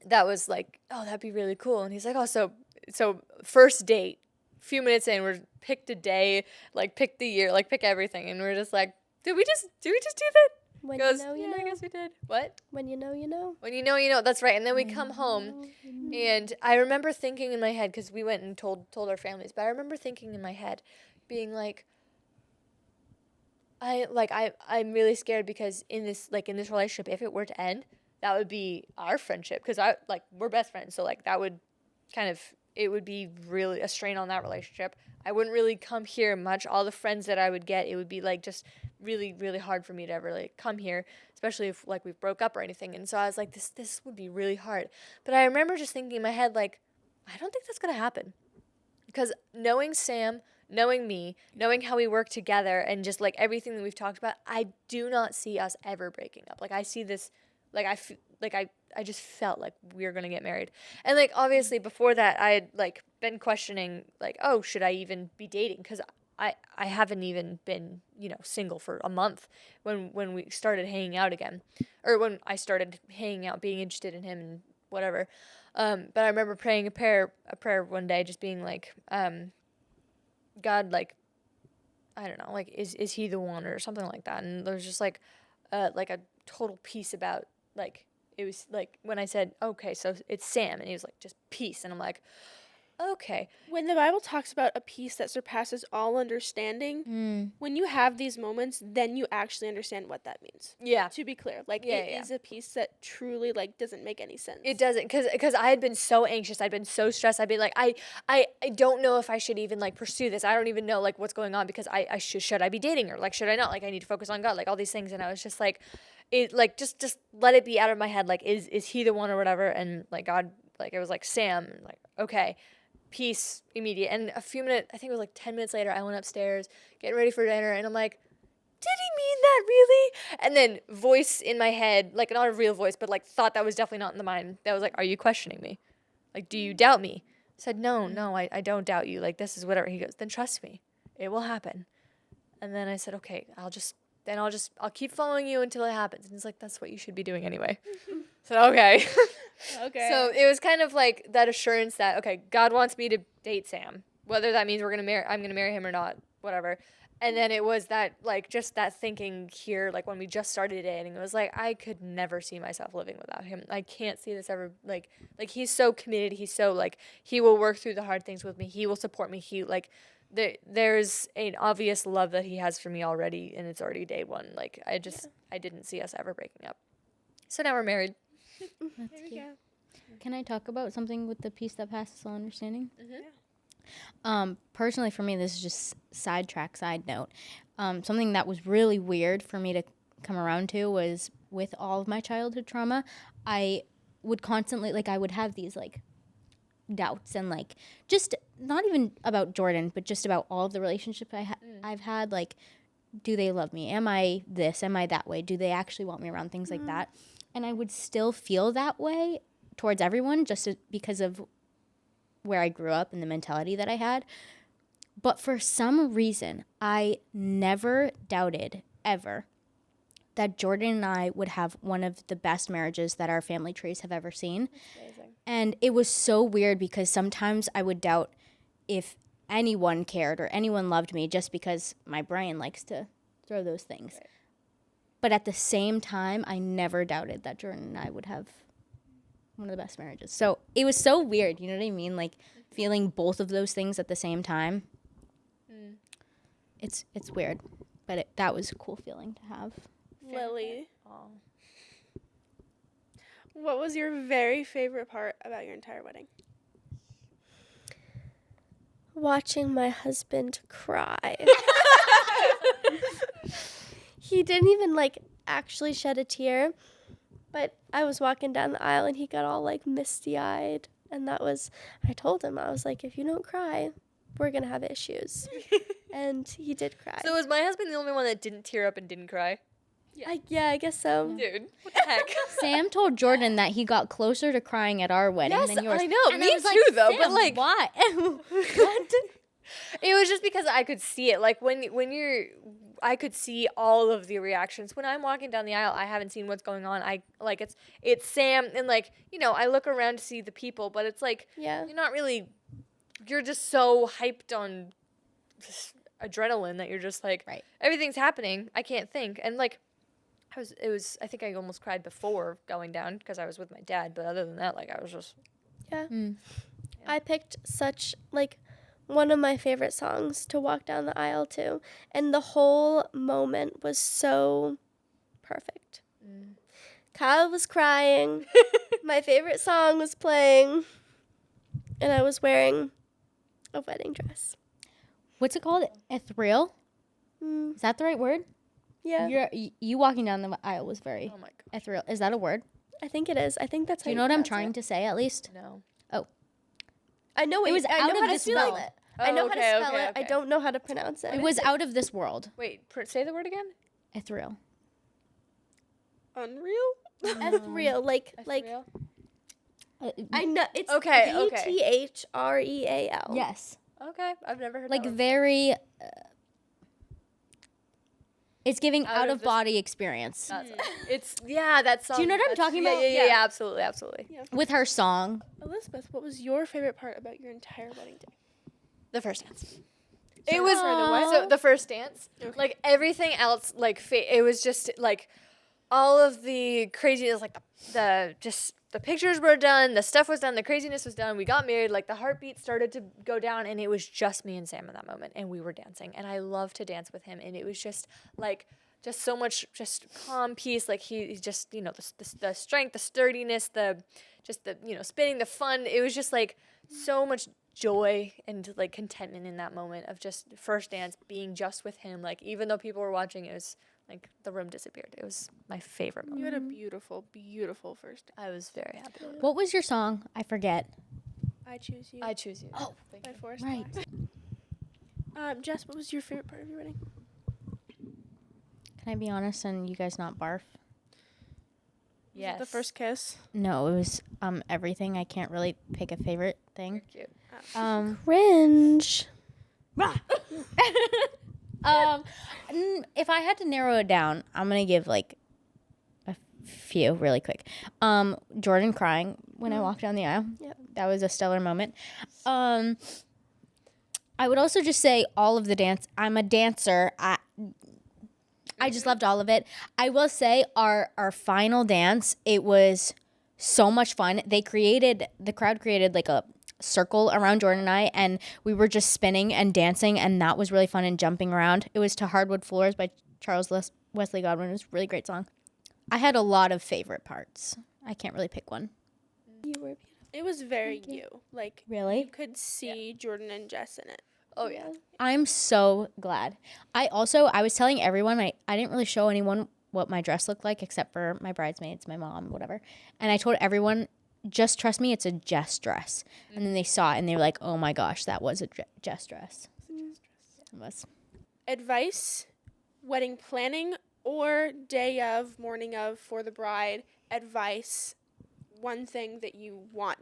that was like, oh, that'd be really cool. And he's like, oh, so first date, few minutes in, we're picked a day, like pick the year, like pick everything, and we're just like, did we just do that? When Goes, you know, you yeah, know. I guess we did. What? When you know, you know. When you know, you know. That's right. And then we come home, and I remember thinking in my head, because we went and told our families, but I remember thinking in my head, being like, I'm really scared, because in this relationship, if it were to end, that would be our friendship, because we're best friends, so like that would kind of, it would be really a strain on that relationship. I wouldn't really come here much. All the friends that I would get, it would be like just really, really hard for me to ever like come here, especially if like we broke up or anything. And so I was like, this would be really hard. But I remember just thinking in my head, like, I don't think that's gonna happen, because knowing Sam, knowing me, knowing how we work together, and just like everything that we've talked about, I do not see us ever breaking up. Like I see this, like I just felt like we were gonna get married. And like obviously before that, I had like been questioning, like, oh, should I even be dating? Because I haven't even been, single for a month when we started hanging out again, or when I started hanging out, being interested in him and whatever. But I remember praying a prayer one day, just being like, God, like, I don't know, like, is he the one, or something like that. And there was just like a total peace about, like, it was like when I said, okay, so it's Sam, and he was like, just peace. And I'm like, okay. When the Bible talks about a peace that surpasses all understanding, when you have these moments, then you actually understand what that means. Yeah. To be clear, like, Yeah, it is a peace that truly, like, doesn't make any sense. It doesn't, because I had been so anxious. I'd been so stressed. I'd been like, I don't know if I should even, like, pursue this. I don't even know, like, what's going on, because should I be dating her? Like, should I not? Like, I need to focus on God, like, all these things. And I was just like, just let it be out of my head. Like, is he the one or whatever? And, like, God, like, it was like Sam, and like, okay. Peace, immediate. And a few minutes, I think it was like 10 minutes later, I went upstairs getting ready for dinner, and I'm like, did he mean that really? And then voice in my head, like not a real voice, but like thought that was definitely not in the mind, that was like, are you questioning me? Like, do you doubt me? I said, no, I don't doubt you. Like, this is whatever. He goes, then trust me, it will happen. And then I said, okay, I'll keep following you until it happens. And he's like, that's what you should be doing anyway. So okay. Okay. So it was kind of like that assurance that, okay, God wants me to date Sam, whether that means I'm gonna marry him or not, whatever. And then it was that, like, just that thinking here, like when we just started dating, it was like, I could never see myself living without him. I can't see this ever, like he's so committed. He's so, like, he will work through the hard things with me. He will support me. He, like, there's an obvious love that he has for me already, and it's already day one. Like, I didn't see us ever breaking up. So now we're married. That's cute. Can I talk about something with the peace that passes all understanding? Personally, for me, this is just side note. Something that was really weird for me to come around to was, with all of my childhood trauma, I would constantly, like, I would have these, like, doubts, and, like, just not even about Jordan, but just about all of the relationships I've had. Like, do they love me? Am I this? Am I that way? Do they actually want me around? Things like that. And I would still feel that way towards everyone, just because of where I grew up and the mentality that I had. But for some reason, I never doubted, ever, that Jordan and I would have one of the best marriages that our family trees have ever seen. Amazing. And it was so weird, because sometimes I would doubt if anyone cared or anyone loved me, just because my brain likes to throw those things. Right. But at the same time, I never doubted that Jordan and I would have one of the best marriages. So it was so weird, you know what I mean? Like, feeling both of those things at the same time. It's weird, but that was a cool feeling to have. Lily, Oh. what was your very favorite part about your entire wedding? Watching my husband cry. He didn't even like actually shed a tear, but I was walking down the aisle and he got all like misty-eyed, and I told him, I was like, if you don't cry, we're gonna have issues. And he did cry. So was my husband the only one that didn't tear up and didn't cry? I guess so. Dude, what the heck? Sam told Jordan that he got closer to crying at our wedding Yes, than yours. I know. And Me was like, too, though. But "Sam, like, why? what? It was just because I could see it. Like I could see all of the reactions. When I'm walking down the aisle, I haven't seen what's going on. It's Sam, and like, I look around to see the people, but it's like, Yeah. you're just so hyped on just adrenaline that you're just like, Right. everything's happening. I can't think. And like, I think I almost cried before going down because I was with my dad. But other than that, like, I was just. Yeah. Mm. I picked such one of my favorite songs to walk down the aisle to, and the whole moment was so perfect. Kyle was crying. My favorite song was playing, and I was wearing a wedding dress. What's it called? Ethereal? Mm, Is that the right word? yeah, You walking down the aisle was very Oh my god. ethereal. Is that a word? I think it is. I think that's Do how you know what I'm pronounce trying it. to say at least? No. I know It was I out know of how to this spell world. it. I know how to spell it. I okay. don't know how to pronounce it. It was out of this world. Wait, say the word again. Ethereal. Unreal? ethereal, like Ethereal? I know it's Okay, Btreal. Yes. Okay, I've never heard Like that one. very. It's giving Out out of of this- body experience That's that song. Do you know what I'm that's- talking yeah, about? Yeah, Yeah. absolutely, absolutely. with her song. Elizabeth, what was your favorite part about your entire wedding day? The first dance. So- It was Sorry, the what? so the first dance. Okay. Like everything else, like it was just like all of the craziness, like the pictures were done, the stuff was done, the craziness was done. We got married, like the heartbeat started to go down, and it was just me and Sam in that moment, and we were dancing, and I love to dance with him, and it was just like. Just so much, just calm peace. Like he's just, the strength, the sturdiness, the spinning, the fun. It was just like so much joy and like contentment in that moment of just first dance being just with him. Like even though people were watching, it was like the room disappeared. It was my favorite You moment. had a beautiful, beautiful first day. I was very happy. What was your song? I forget. I Choose You I choose you. Oh, Thank by you. Forrest right. Black. Jess, what was your favorite part of your wedding? Can I be honest and you guys not barf? Was it Yes. the first kiss? No, it was everything. I can't really pick a favorite thing. Cute. Cringe. If I had to narrow it down, I'm gonna give like a few really quick. Jordan crying when I walked down the aisle. Yep. That was a stellar moment. I would also just say all of the dance. I'm a dancer. I just loved all of it. I will say our final dance, it was so much fun. The crowd created like a circle around Jordan and I, and we were just spinning and dancing, and that was really fun, and jumping around. It was To Hardwood Floors by Charles Wesley Godwin. It was a really great song. I had a lot of favorite parts. I can't really pick one. You were beautiful. It was very you. Like, Really? you could see Jordan and Jess in it. Oh yeah. I'm so glad. I was telling everyone, I didn't really show anyone what my dress looked like except for my bridesmaids, my mom, whatever. And I told everyone, just trust me, it's a Jess dress. And then they saw it and they were like, oh my gosh, that was a Jess dress. It was. Advice, wedding planning, or day of, morning of for the bride. Advice, one thing that you want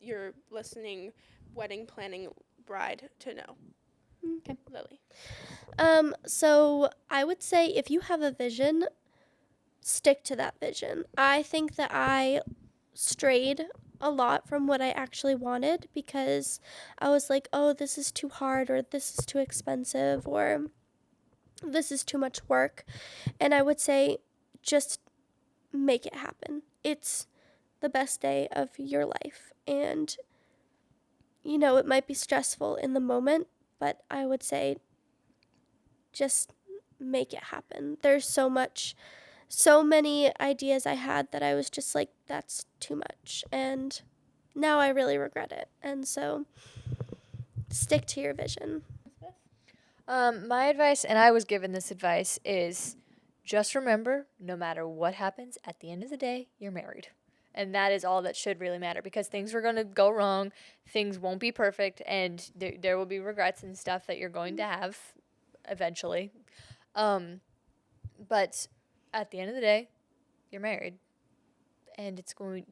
your listening wedding planning bride to know. Okay. Lily. So I would say if you have a vision, stick to that vision. I think that I strayed a lot from what I actually wanted because I was like, oh, this is too hard, or this is too expensive, or this is too much work. And I would say just make it happen. It's the best day of your life. And it might be stressful in the moment, but I would say just make it happen. There's so many ideas I had that I was just like, that's too much. And now I really regret it. And so stick to your vision. My advice, and I was given this advice, is just remember, no matter what happens, at the end of the day, you're married. And that is all that should really matter, because things are going to go wrong, things won't be perfect, and there will be regrets and stuff that you're going to have eventually. But at the end of the day, you're married. And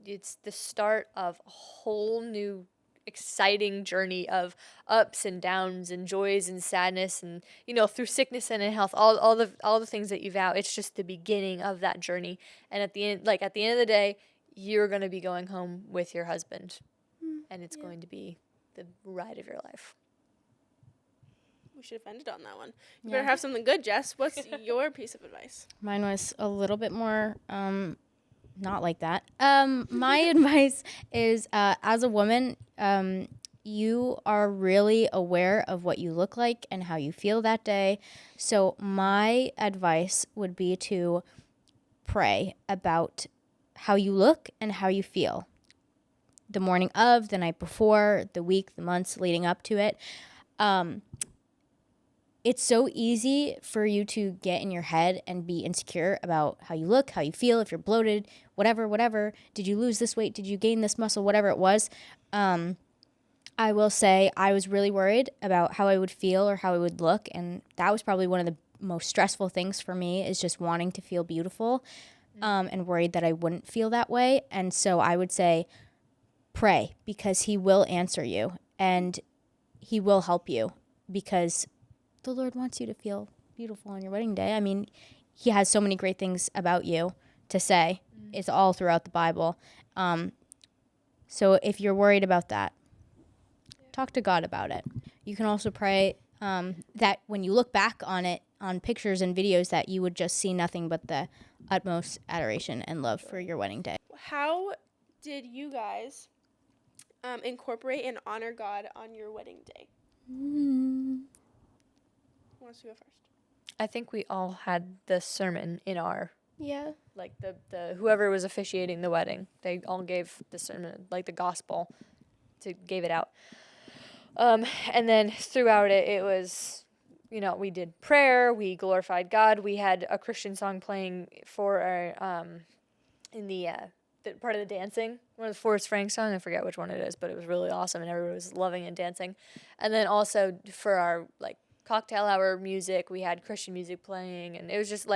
it's the start of a whole new exciting journey of ups and downs and joys and sadness, and through sickness and in health, all the things that you vow. It's just the beginning of that journey. And at the end of the day, you're going to be going home with your husband, and it's going to be the ride of your life. We should have ended on that one. You better have something good, Jess. What's your piece of advice? Mine was a little bit more not like that. My advice is, as a woman, you are really aware of what you look like and how you feel that day. So my advice would be to pray about how you look and how you feel the morning of, the night before, the week, the months leading up to it. It's so easy for you to get in your head and be insecure about how you look, how you feel, if you're bloated, whatever. Did you lose this weight? Did you gain this muscle? Whatever it was. I will say I was really worried about how I would feel or how I would look. And that was probably one of the most stressful things for me, is just wanting to feel beautiful, and worried that I wouldn't feel that way. And so I would say pray, because he will answer you and he will help you, because the Lord wants you to feel beautiful on your wedding day. I mean, he has so many great things about you to say. It's all throughout the Bible. So if you're worried about that, talk to God about it. You can also pray that when you look back on it, on pictures and videos, that you would just see nothing but the utmost adoration and love for your wedding day. How did you guys incorporate and honor God on your wedding day? Who wants to go first? I think we all had the sermon in our, Yeah. like the whoever was officiating the wedding, they all gave the sermon, like the gospel, gave it out. And then throughout it was, we did prayer, we glorified God, we had a Christian song playing for our, in the part of the dancing, one of the Forrest Frank song, I forget which one it is, but it was really awesome and everybody was loving and dancing. And then also for our cocktail hour music, we had Christian music playing, and it was just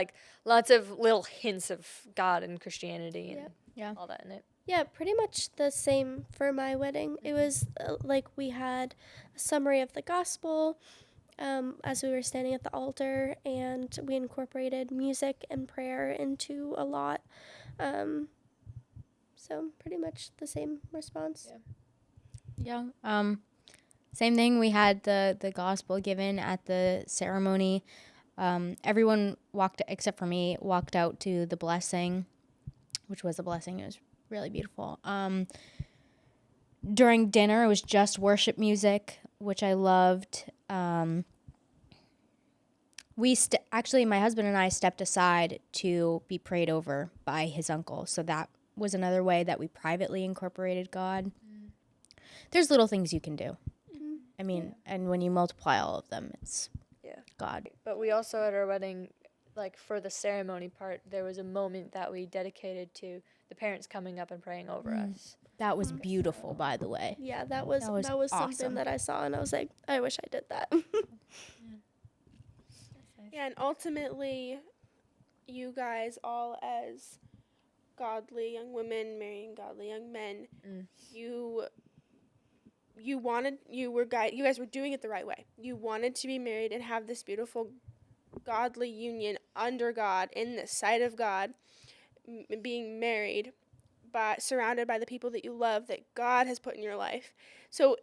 lots of little hints of God and Christianity and all that in it. Yeah, pretty much the same for my wedding. It was we had a summary of the gospel as we were standing at the altar, and we incorporated music and prayer into a lot. So pretty much the same response. Yeah. Same thing. We had the gospel given at the ceremony. Everyone except for me, walked out to the blessing, which was a blessing. It was really beautiful. During dinner, it was just worship music, which I loved. Actually, my husband and I stepped aside to be prayed over by his uncle. So that was another way that we privately incorporated God. There's little things you can do. I mean, and when you multiply all of them, it's God. But we also at our wedding, for the ceremony part, there was a moment that we dedicated to the parents coming up and praying over us. That was beautiful, by the way. Yeah, that was awesome. Something that I saw, and I was like, I wish I did that. Yeah, and ultimately, you guys all as godly young women marrying godly young men, you guys were doing it the right way. You wanted to be married and have this beautiful godly union under God, in the sight of God, being married, surrounded by the people that you love, that God has put in your life. So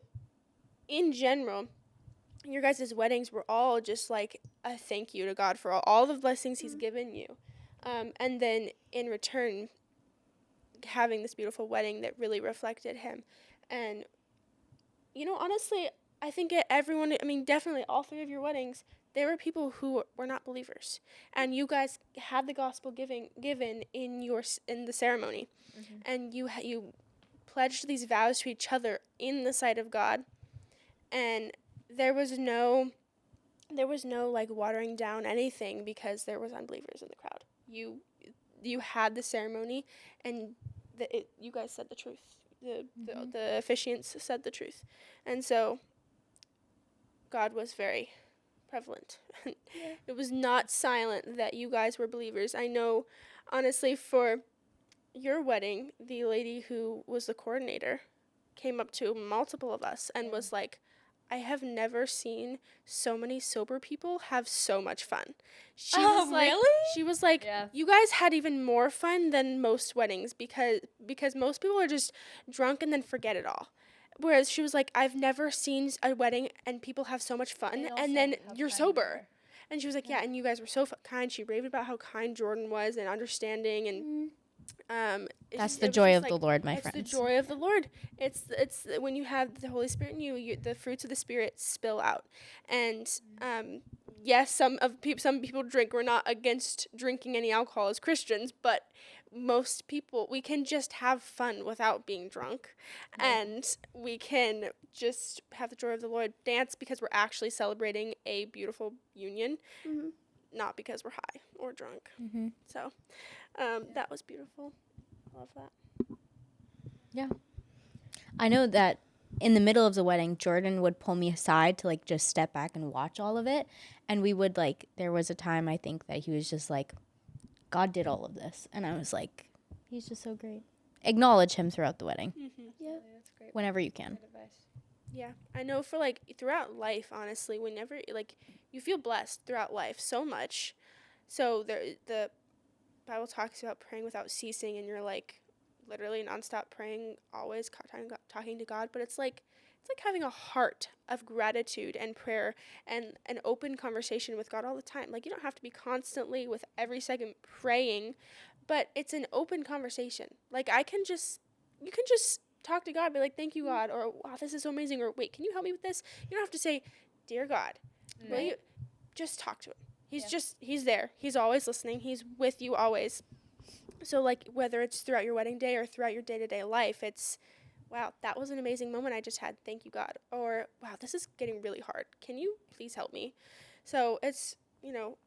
in general, your guys' weddings were all just like a thank you to God for all the blessings he's given you. And then in return, having this beautiful wedding that really reflected him. And, honestly, I think definitely all 3 of your weddings, there were people who were not believers, and you guys had the gospel given in the ceremony, and you pledged these vows to each other in the sight of God, and there was no like watering down anything because there was unbelievers in the crowd. You had the ceremony, and you guys said the truth. The officiants said the truth, and so God was very prevalent. It was not silent that you guys were believers. I know, honestly, for your wedding, the lady who was the coordinator came up to multiple of us and was like, I have never seen so many sober people have so much fun. She was like, Yeah. you guys had even more fun than most weddings because most people are just drunk and then forget it all. Whereas she was like, I've never seen a wedding and people have so much fun and then you're sober. And she was like, yeah, and you guys were so kind. She raved about how kind Jordan was and understanding, and That's the joy of the Lord, my friends. friends. It's the joy of the Lord. It's when you have the Holy Spirit in you, the fruits of the Spirit spill out. And yes, some people drink. We're not against drinking any alcohol as Christians, but most people, we can just have fun without being drunk, and we can just have the joy of the Lord, dance because we're actually celebrating a beautiful union, not because we're high or drunk. So that was beautiful. I love that. Yeah. I know that in the middle of the wedding, Jordan would pull me aside to like just step back and watch all of it. And we would there was a time I think that he was just like, God did all of this. And I was like, he's just so great. Acknowledge him throughout the wedding. Yeah. That's great. Whenever you can. Good advice. Yeah, I know for throughout life, honestly, whenever you feel blessed throughout life so much. So the Bible talks about praying without ceasing, and you're literally nonstop praying, always talking to God. But it's like having a heart of gratitude and prayer and an open conversation with God all the time. Like, you don't have to be constantly with every second praying, but it's an open conversation. Like, you can just talk to God, be like, thank you, God, or wow, this is so amazing, or wait, can you help me with this? You don't have to say, dear God, will you just talk to him? He's there. He's always listening. He's with you always. So whether it's throughout your wedding day or throughout your day-to-day life, it's, wow, that was an amazing moment I just had. Thank you, God. Or, wow, this is getting really hard. Can you please help me? So it's,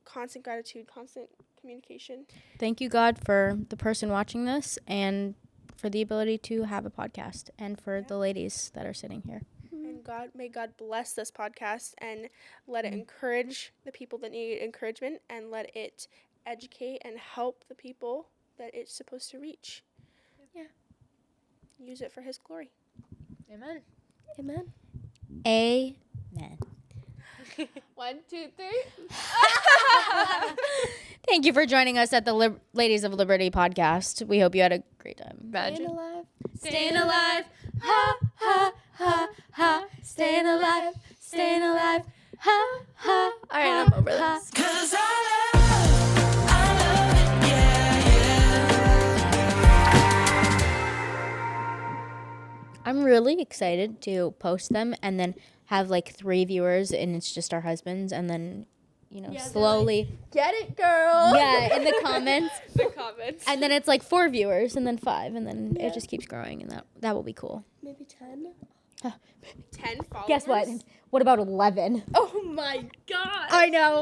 constant gratitude, constant communication. Thank you, God, for the person watching this and for the ability to have a podcast, and for the ladies that are sitting here. And may God bless this podcast and let it encourage the people that need encouragement, and let it educate and help the people that it's supposed to reach. Yeah. Use it for His glory. Amen. Amen. Amen. 1, 2, 3. Thank you for joining us at the Ladies of Liberty podcast. We hope you had a great time. Imagine. Staying alive. Staying alive. Ha, ha, ha, ha. Staying alive. Staying alive. Ha, ha. All right, I'm over this. 'Cause I love it, yeah. I'm really excited to post them and then have 3 viewers, and it's just our husbands, and then slowly Get it, girl. in the comments, The comments. and then it's 4 viewers, and then 5, and then it just keeps growing, and that will be cool. Maybe 10. 10 followers. Guess what? What about 11? Oh my God. I know.